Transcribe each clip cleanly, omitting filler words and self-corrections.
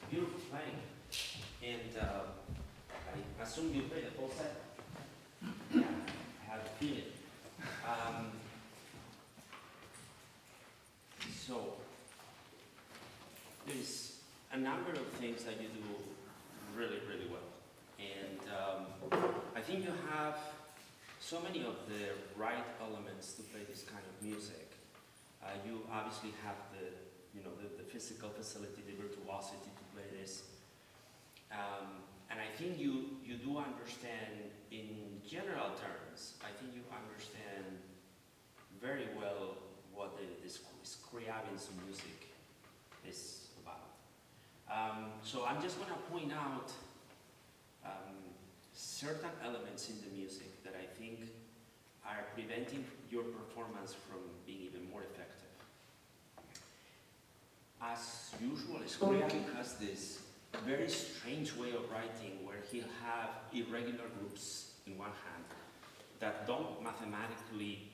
beautiful playing. And I assume you play the whole set? Yeah, I have a feeling. So, there's a number of things that you do really, really well. And I think you have so many of the right elements to play this kind of music. You obviously have the physical facility, the virtuosity to play this. And I think you do understand, in general terms, I think you understand very well what this Scriabin's music is about. So I'm just going to point out certain elements in the music that I think are preventing your performance from being even more effective. As usual, Scriabin has this very strange way of writing where he'll have irregular groups in one hand that don't mathematically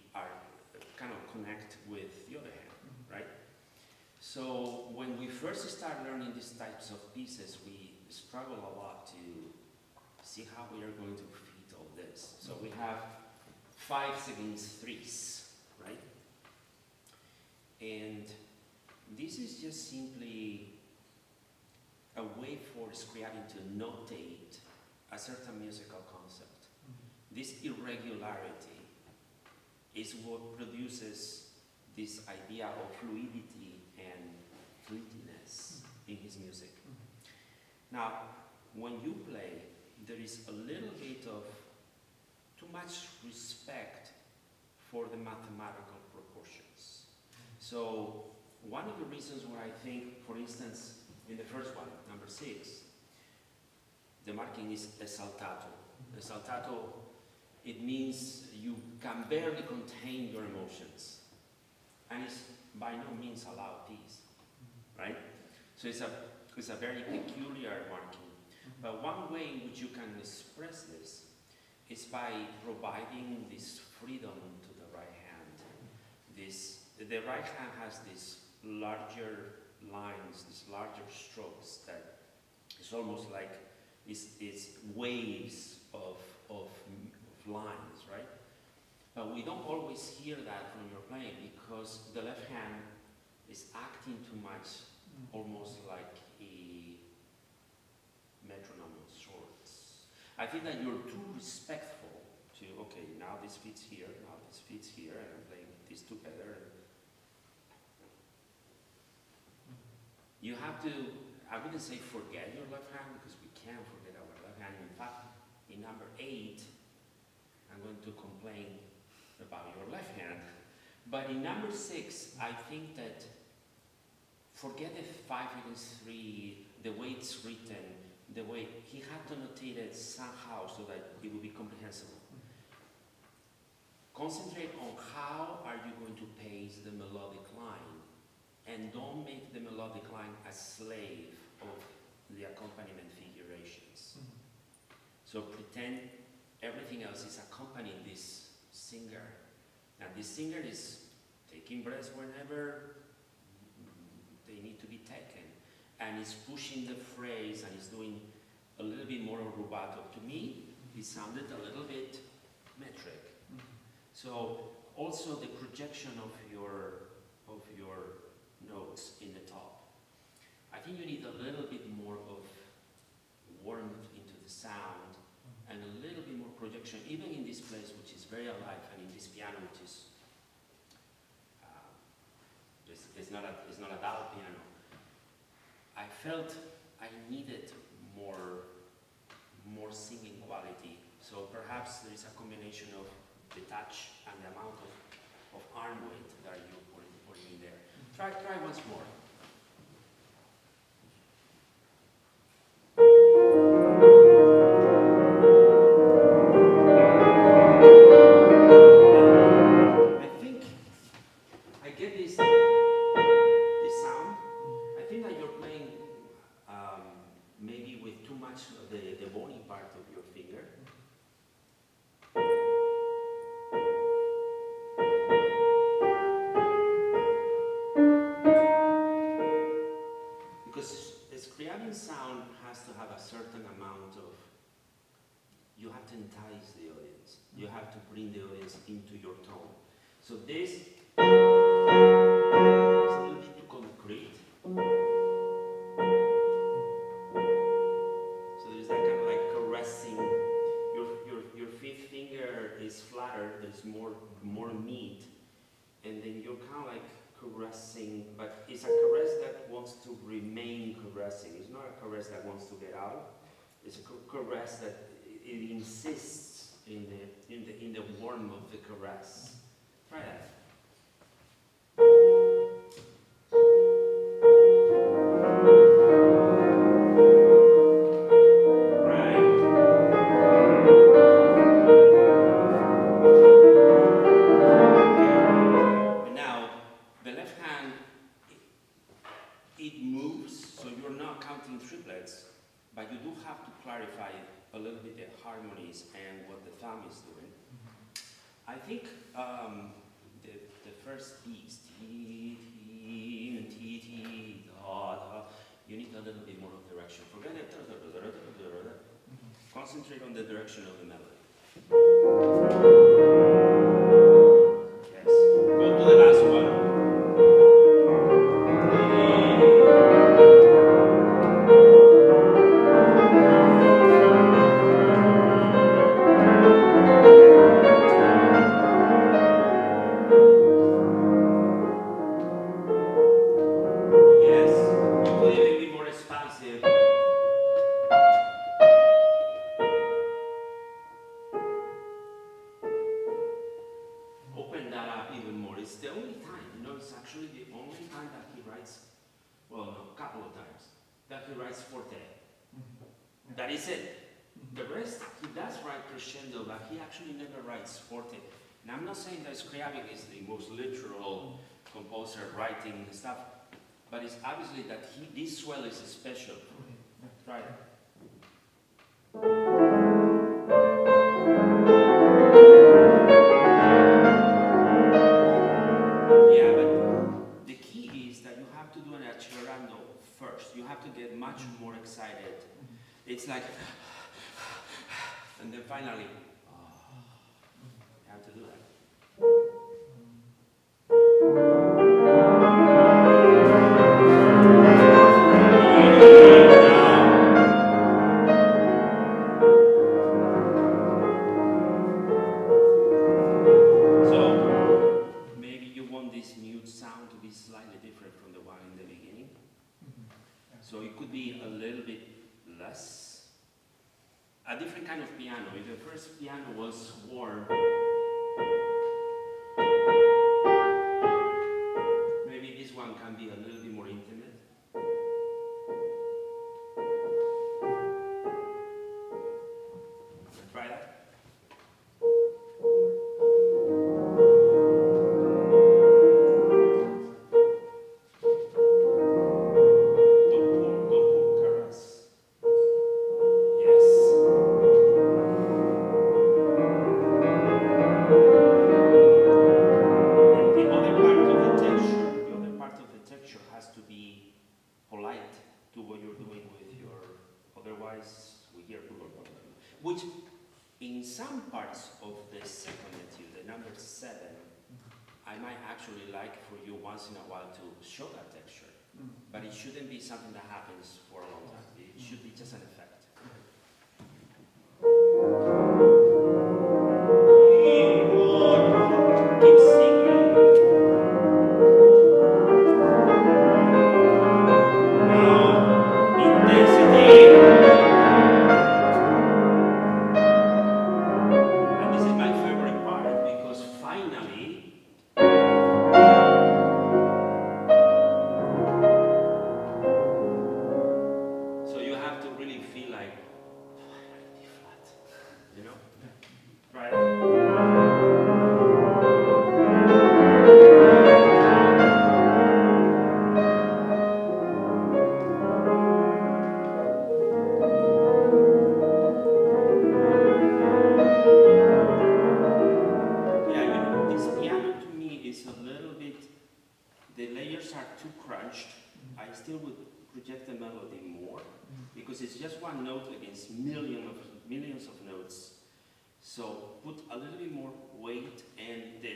kind of connect with the other hand, right? So when we first start learning these types of pieces, we struggle a lot to see how we are going to fit all this. So we have 5 against 3s, right? And this is just simply a way for Scriabin to notate a certain musical concept. This irregularity is what produces this idea of fluidity and fleetiness in his music. Now, when you play, there is a little bit of too much respect for the mathematical proportions. So one of the reasons why I think, for instance, in the first one, number 6, the marking is esaltato. Esaltato, it means you can barely contain your emotions. And it's by no means a loud piece, right? So it's a very peculiar marking. But one way in which you can express this is by providing this freedom to the right hand. The right hand has these larger lines, these larger strokes that it's almost like it's waves of lines, right? But we don't always hear that when you're playing because the left hand is acting too much, almost like a metronome of sorts. I think that you're too respectful to, okay, now this fits here, now this fits here, and I'm playing these together. You have to, I wouldn't say forget your left hand, because we can't forget our left hand. In fact, in number 8, I'm going to complain about your left hand. But in number 6, I think that forget the 5 against 3, the way it's written, the way he had to notate it somehow so that it would be comprehensible. Concentrate on how are you going to pace the melodic line, and don't make the melodic line a slave of the accompaniment figurations. So pretend everything else is accompanying this singer. And this singer is taking breaths whenever they need to be taken. And is pushing the phrase and is doing a little bit more rubato. To me, it sounded a little bit metric. So also the projection of your notes in the top. I think you need a little bit more of warmth into the sound and a little bit more projection, even in this place, which is very alive, and in this piano, which is it's not a dull piano. I felt I needed more singing quality. So perhaps there is a combination of the touch and the amount of arm weight that you put in there. Try once more. I think I get this sound. I think that you're playing maybe with too much of the bony part of your finger. have to bring the audience into your tone. So this is a little bit too concrete. So there's that kind of like caressing. Your fifth finger is flatter, there's more meat, and then you're kind of like caressing, but it's a caress that wants to remain caressing. It's not a caress that wants to get out. It's a caress that it insists in the warmth of the caress. Try that. But you do have to clarify a little bit the harmonies and what the thumb is doing. I think the first piece, T, da, da, you need a little bit more of direction. Forget it. Concentrate on the direction of the melody. Yes. Go to the last one. Open that up even more. It's the only time, it's actually the only time that he writes, well, no, a couple of times, that he writes forte. That is it. The rest, he does write crescendo, but he actually never writes forte. And I'm not saying that Scriabin is the most literal composer writing stuff, but it's obviously that this swell is special. Try it. First, you have to get much more excited. It's like, and then finally, you have to do that. So, maybe you want this mute sound to be slightly different from the one in the beginning. So it could be a little bit less. A different kind of piano. If the first piano was warm, maybe this one can be a little bit more intimate. Try that. Which, in some parts of the second etude, the number 7, I might actually like for you once in a while to show that texture. But it shouldn't be something that happens for a long time. It should be just an effect. Keep singing. Now, intensity. So put a little bit more weight and the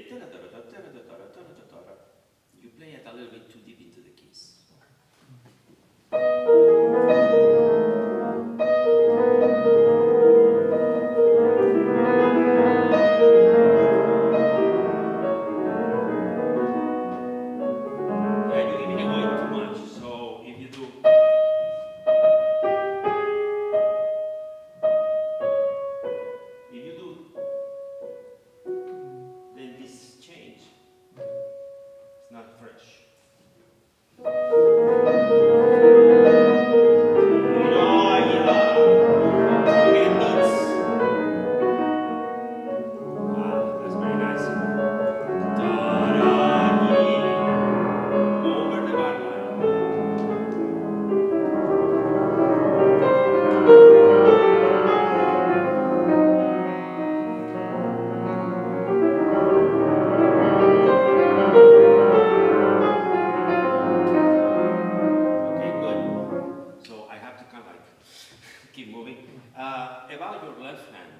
you play it a little bit too deep into the keys. Yeah, you're giving away too much. So if you do then this change. It's not fresh. That's very nice. Over the bar line. Okay, good. So I have to kind of like keep moving. About your left hand,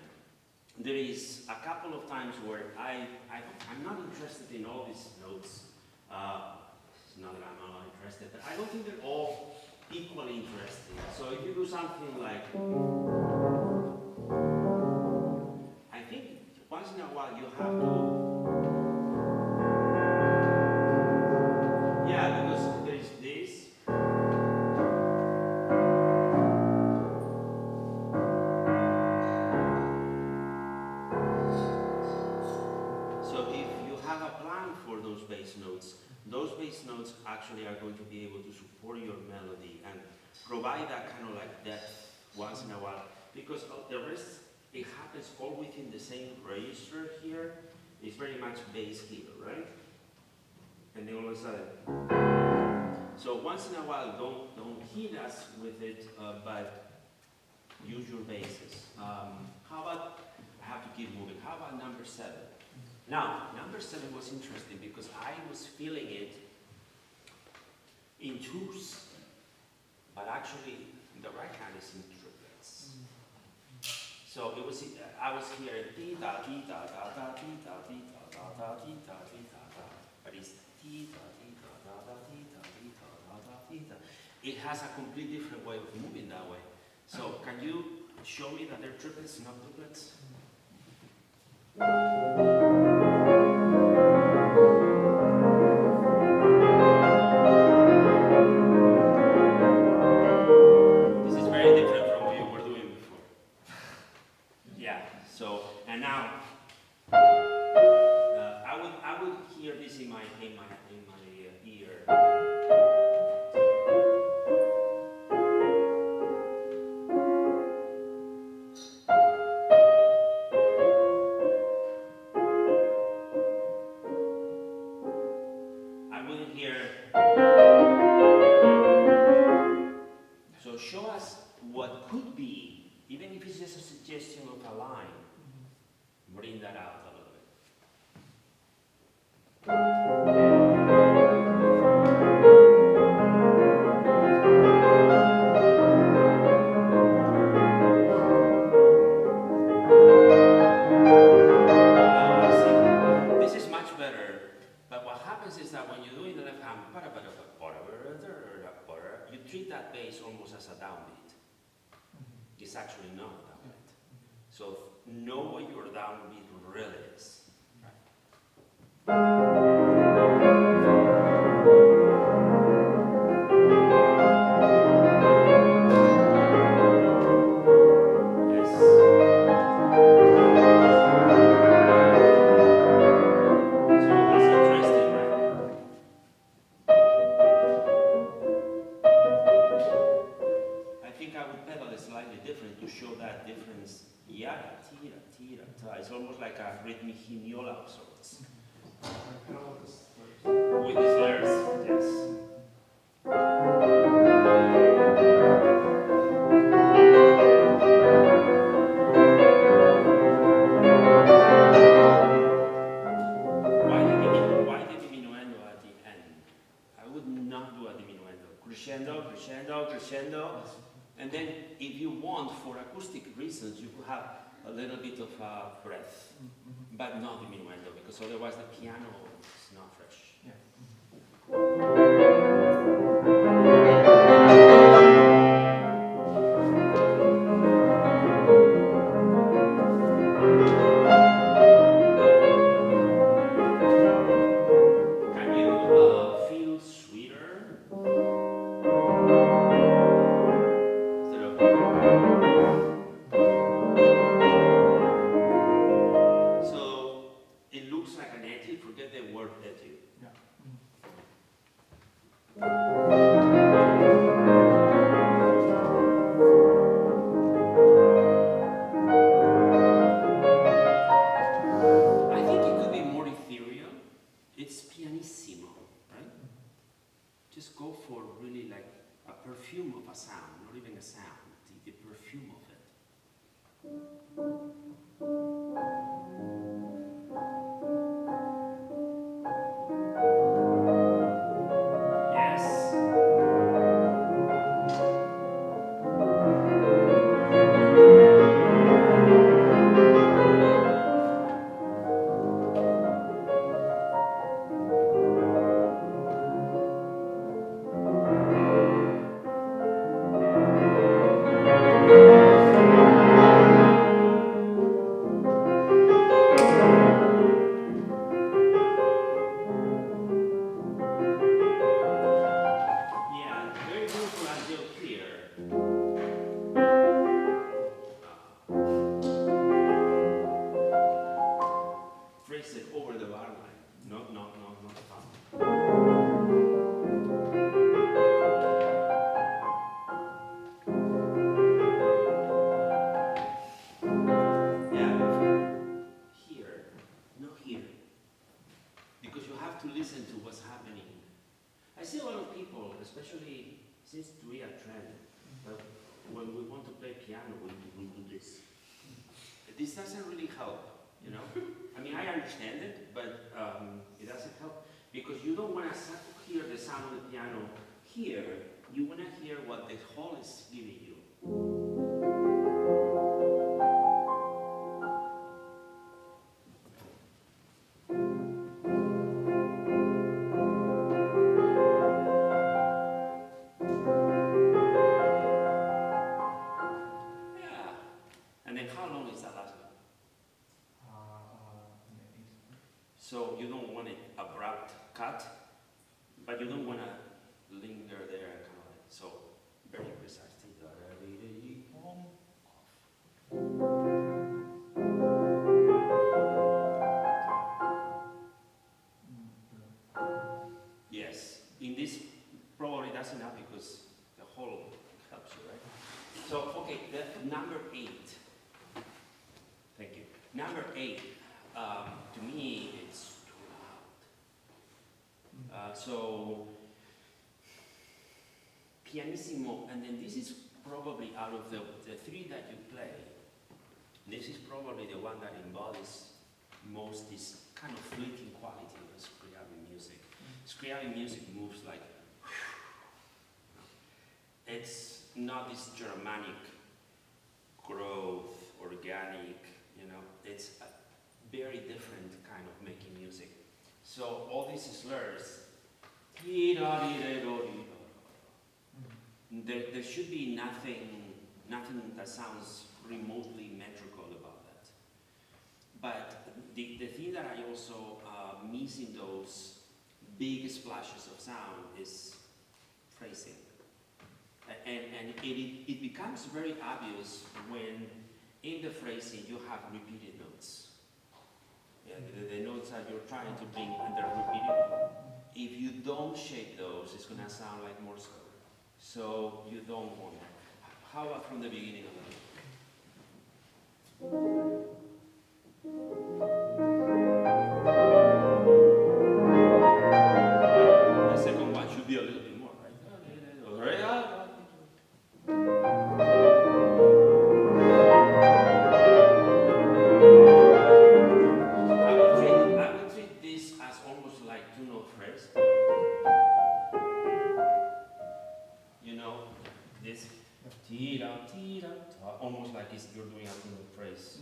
there is a couple of times where I'm not interested in all these notes. It's not that I'm not interested, but I don't think they're all equally interesting. So if you do something like, I think once in a while you have to, yeah, because there is this. So if you have a plan for those bass notes actually are going to be able to support your melody and provide that kind of like depth once in a while. Because the rest, it happens all within the same register here. It's very much bass here, right? And then all of a sudden. So once in a while, don't hit us with it, but use your basses. How about, I have to keep moving, how about number 7? Now, number 7 was interesting because I was feeling it in twos, but actually the right hand is in triplets. So it was, I was hearing dee da dee da da da dee da dee da da da dee da dee da da, but it's dee da dee da da da dee da dee da da da dee da. It has a completely different way of moving that way. So can you show me that they're triplets, not duplets? This is very different from what you were doing before. Yeah, so, and now, I would hear this in my ear. I wouldn't hear. So show us what could be, even if it's just a suggestion of a line. Bring that out a little bit. This is much better, but what happens is that when you do in the left hand, you treat that bass almost as a downbeat. It's actually not a downbeat. So know what your downbeat really is. It's almost like a rhythmic hymnola of sorts. With the slurs, yes. Why the diminuendo at the end? I would not do a diminuendo. Crescendo, crescendo, crescendo. And then if you want, for acoustic reasons, you could have a little bit of breath, but not diminuendo, because otherwise the piano is not fresh. Yeah. Can you feel sweeter? Instead of so it looks like an etude. Forget the word etude. Yeah. I think it could be more ethereal. It's pianissimo, right? Just go for really like a perfume of a sound, not even a sound, the perfume of it. Yes. Yeah, very beautiful until here. Phrase it over the bar line. No, not the top. Yeah, here, not here. Because you have to listen to what's happening. I see a lot of people, especially since we are trend, but when we want to play piano, we do this. This doesn't really help, you know? I mean, I understand it, but it doesn't help because you don't want to hear the sound of the piano here. You want to hear what the hall is giving you. Yeah. And then how long is that last one? So you don't want an abrupt cut, but you don't want to linger there, kind of like, so very precise. Yes, in this probably that's enough because the whole helps you, right? So, okay, the number 8. Thank you. Number 8, to me, it's too loud. So, pianissimo, and then this is probably out of the 3 that you play, this is probably the one that embodies most this kind of fleeting quality of Scriabin music. Scriabin music moves like, it's not this Germanic growth, organic, you know, it's a very different kind of making music. So all these slurs, there should be nothing that sounds remotely metrical about that. But the thing that I also miss in those big splashes of sound is phrasing. And it becomes very obvious when in the phrasing you have repeated notes. Yeah, the notes that you're trying to bring and they're repeated. If you don't shape those, it's going to sound like Morse code. So you don't want that. How about from the beginning of the The second one should be a little bit more, right? I would treat this as almost like two-note phrase. You know, this. So almost like you're doing a single phrase.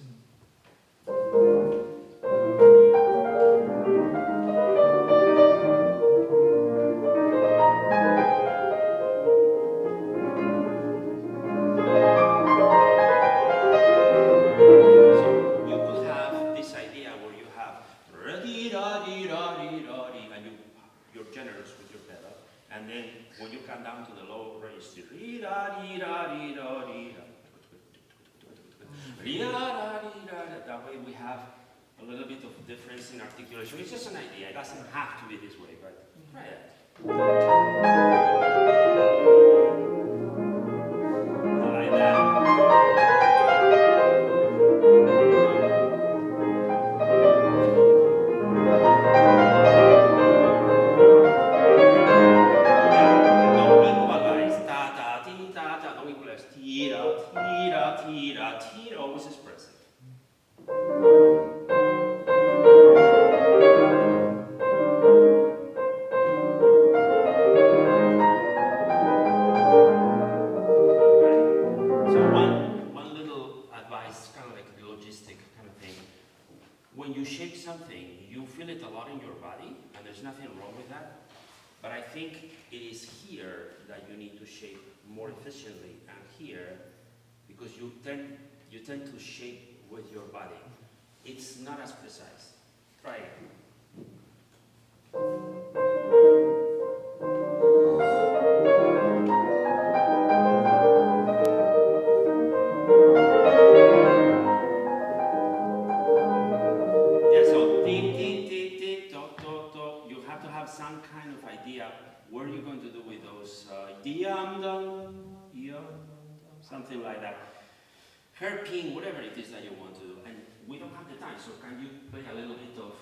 You're generous with your pedal, and then when you come down to the low register, that way we have a little bit of difference in articulation. It's just an idea. It doesn't have to be this way, but try it. Like that. Always expressive. So one little advice, kind of like the logistic kind of thing. When you shape something, you feel it a lot in your body, and there's nothing wrong with that. But I think it is here that you need to shape more efficiently, and here, because you tend to shape with your body. It's not as precise. Try it. Yeah, so you have to have some kind of idea what you're going to do with those something like that. Hairpin, whatever it is that you want to do, and we don't have the time, so can you play a little bit of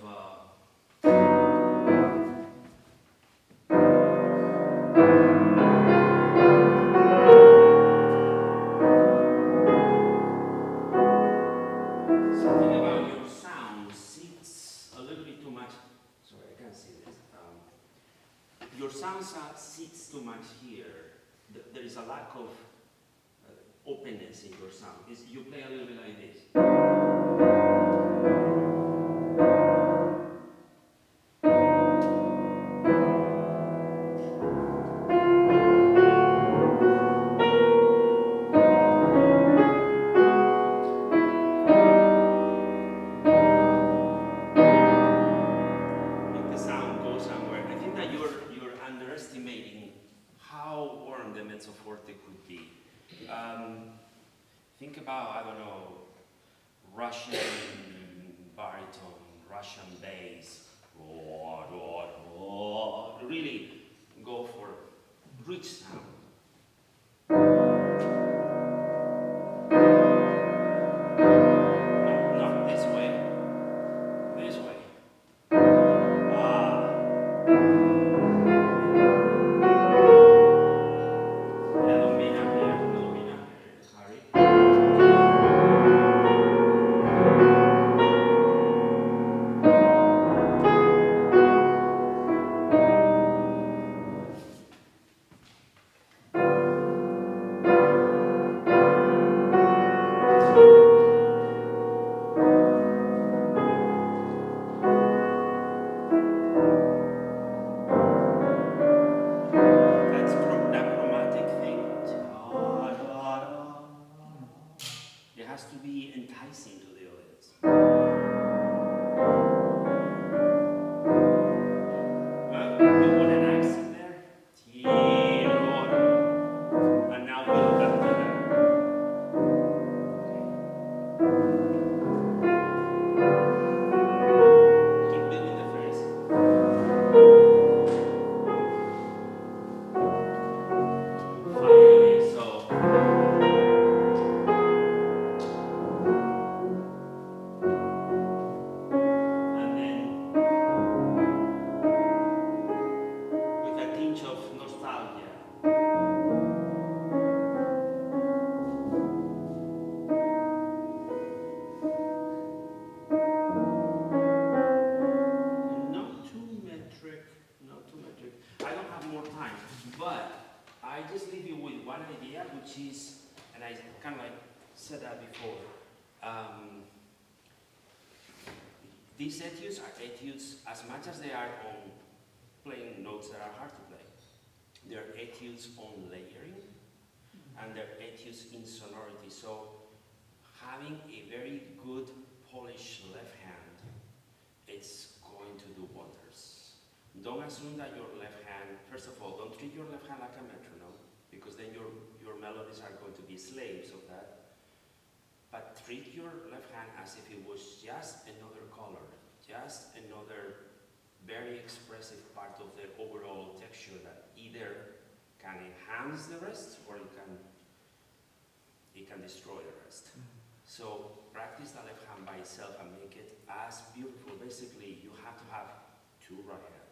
something about your sound sits a little bit too much. Sorry, I can't see this. Your sound sits too much here. There is a lack of openness in your sound. You play a little bit like this. Make the sound go somewhere. I think that you're underestimating how warm the mezzo forte could be. Think about, I don't know, Russian baritone, Russian bass. Really go for rich sound. Not this way. This way. Has to be enticing to the audience. You want an accent there? And now build up to that. Keep building the phrase. Finally, so. Of nostalgia. Not too metric. I don't have more time, but I just leave you with one idea, which is and I kind of like said that before, these etudes are etudes as much as they are on playing notes that are hard to play. They're etudes on layering, and they're etudes in sonority. So having a very good polished left hand, it's going to do wonders. Don't assume that your left hand, first of all, don't treat your left hand like a metronome, because then your melodies are going to be slaves of that. But treat your left hand as if it was just another color, just another very expressive part of the overall texture that either can enhance the rest or it can destroy the rest. So practice the left hand by itself and make it as beautiful. Basically, you have to have two right hands.